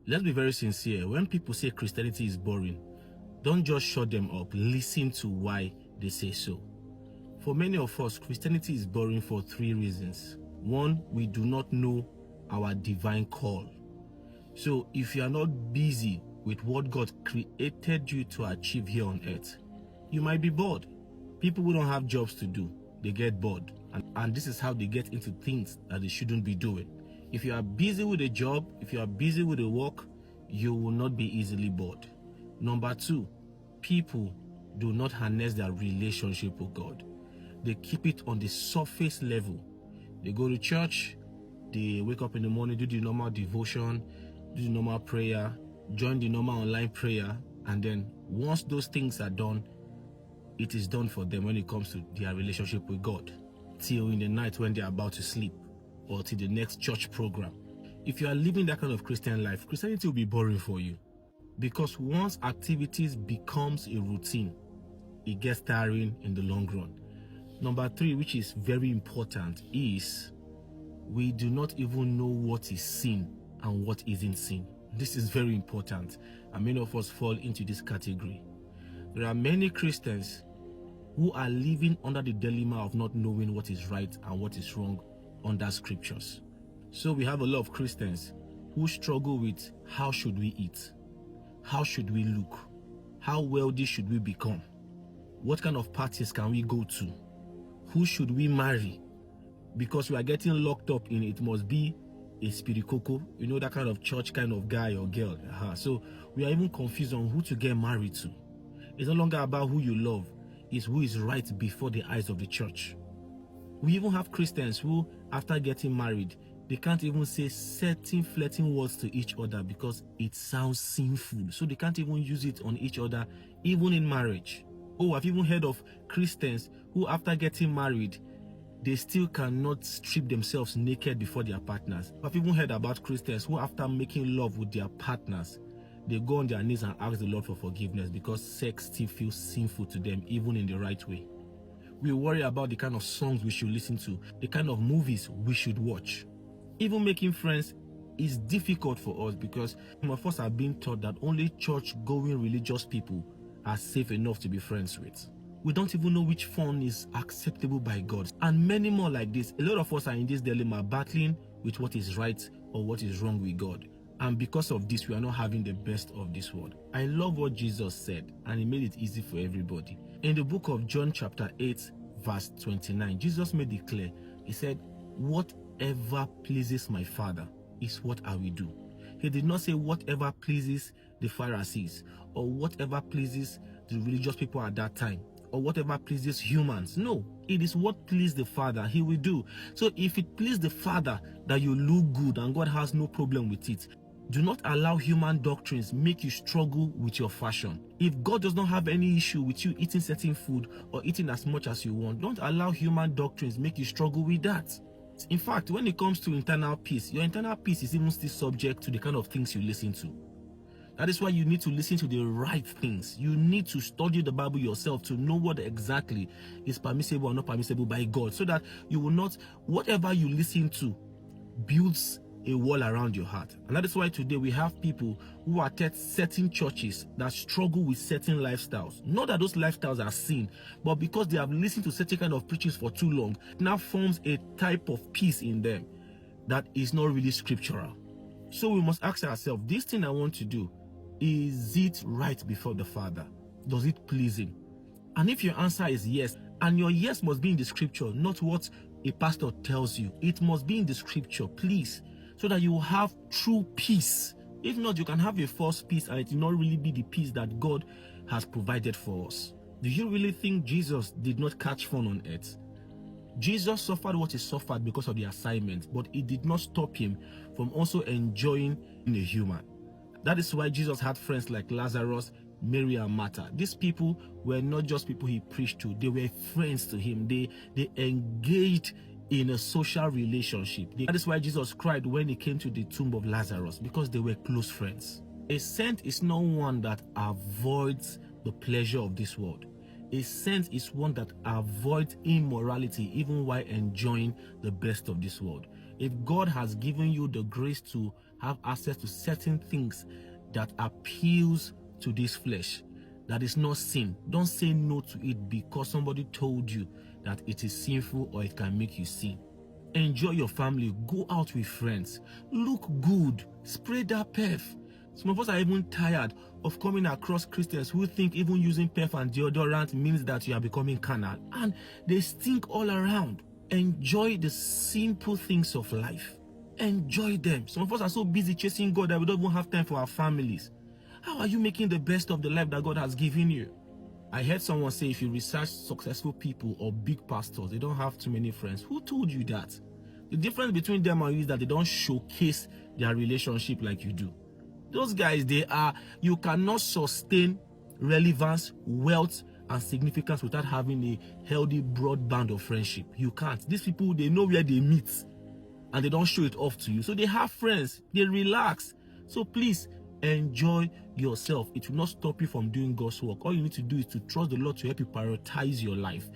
Let's be very sincere. When people say Christianity is boring, don't just shut them up. Listen to why they say so. For many of us, Christianity is boring for 3 reasons. 1, we do not know our divine call. So if you are not busy with what God created you to achieve here on earth, you might be bored. People who don't have jobs to do, they get bored. And this is how they get into things that they shouldn't be doing. If you are busy with a job, if you are busy with a work, you will not be easily bored. Number 2, people do not harness their relationship with God. They keep it on the surface level. They go to church, they wake up in the morning, do the normal devotion, do the normal prayer, join the normal online prayer, and then once those things are done, it is done for them when it comes to their relationship with God, till in the night when they're about to sleep, or till the next church program. If you are living that kind of Christian life, Christianity will be boring for you, because once activities becomes a routine, it gets tiring in the long run. Number 3, which is very important, is we do not even know what is sin and what isn't sin. This is very important, and many of us fall into this category. There are many Christians who are living under the dilemma of not knowing what is right and what is wrong under scriptures. So we have a lot of Christians who struggle with how should we eat? How should we look? How wealthy should we become? What kind of parties can we go to? Who should we marry? Because we are getting locked up in it must be a spirikoko, you know, that kind of church kind of guy or girl. So we are even confused on who to get married to. It's no longer about who you love, it's who is right before the eyes of the church. We even have Christians who, after getting married, they can't even say certain flirting words to each other because it sounds sinful. So they can't even use it on each other, even in marriage. Oh, I've even heard of Christians who, after getting married, they still cannot strip themselves naked before their partners. I've even heard about Christians who, after making love with their partners, they go on their knees and ask the Lord for forgiveness because sex still feels sinful to them, even in the right way. We worry about the kind of songs we should listen to, the kind of movies we should watch. Even making friends is difficult for us because some of us are being taught that only church-going religious people are safe enough to be friends with. We don't even know which fun is acceptable by God. And many more like this. A lot of us are in this dilemma, battling with what is right or what is wrong with God. And because of this, we are not having the best of this world. I love what Jesus said, and he made it easy for everybody. In the book of John chapter 8, verse 29, Jesus made it clear. He said, whatever pleases my Father is what I will do. He did not say whatever pleases the Pharisees or whatever pleases the religious people at that time or whatever pleases humans. No, it is what pleases the Father he will do. So if it pleases the Father that you look good and God has no problem with it, do not allow human doctrines make you struggle with your fashion. If God does not have any issue with you eating certain food or eating as much as you want, don't allow human doctrines make you struggle with that. In fact, when it comes to internal peace, your internal peace is even still subject to the kind of things you listen to. That is why you need to listen to the right things. You need to study the Bible yourself to know what exactly is permissible or not permissible by God, so that you will not, whatever you listen to builds a wall around your heart. And that is why today we have people who attend certain churches that struggle with certain lifestyles. Not that those lifestyles are sin, but because they have listened to certain kind of preachings for too long, it now forms a type of peace in them that is not really scriptural. So we must ask ourselves, this thing I want to do, is it right before the Father? Does it please him? And if your answer is yes, and your yes must be in the scripture, not what a pastor tells you, it must be in the scripture, please, so that you will have true peace. If not, you can have a false peace and it will not really be the peace that God has provided for us. Do you really think Jesus did not catch fun on earth? Jesus suffered what he suffered because of the assignment, but it did not stop him from also enjoying being a human. That is why Jesus had friends like Lazarus, Mary, and Martha. These people were not just people he preached to, they were friends to him. They engaged in a social relationship. That is why Jesus cried when he came to the tomb of Lazarus, because they were close friends. A saint is not one that avoids the pleasure of this world. A saint is one that avoids immorality even while enjoying the best of this world. If God has given you the grace to have access to certain things that appeals to this flesh, that is not sin. Don't say no to it because somebody told you that it is sinful or it can make you sin. Enjoy your family, go out with friends, look good, spray that perf. Some of us are even tired of coming across Christians who think even using perf and deodorant means that you are becoming carnal, and they stink all around. Enjoy the simple things of life. Enjoy them. Some of us are so busy chasing God that we don't even have time for our families. How are you making the best of the life that God has given you? I heard someone say if you research successful people or big pastors, they don't have too many friends. Who told you that? The difference between them and you is that they don't showcase their relationship like you do. Those guys, you cannot sustain relevance, wealth, and significance without having a healthy, broad band of friendship. You can't. These people, they know where they meet and they don't show it off to you. So they have friends, they relax. So please, enjoy yourself. It will not stop you from doing God's work. All you need to do is to trust the Lord to help you prioritize your life.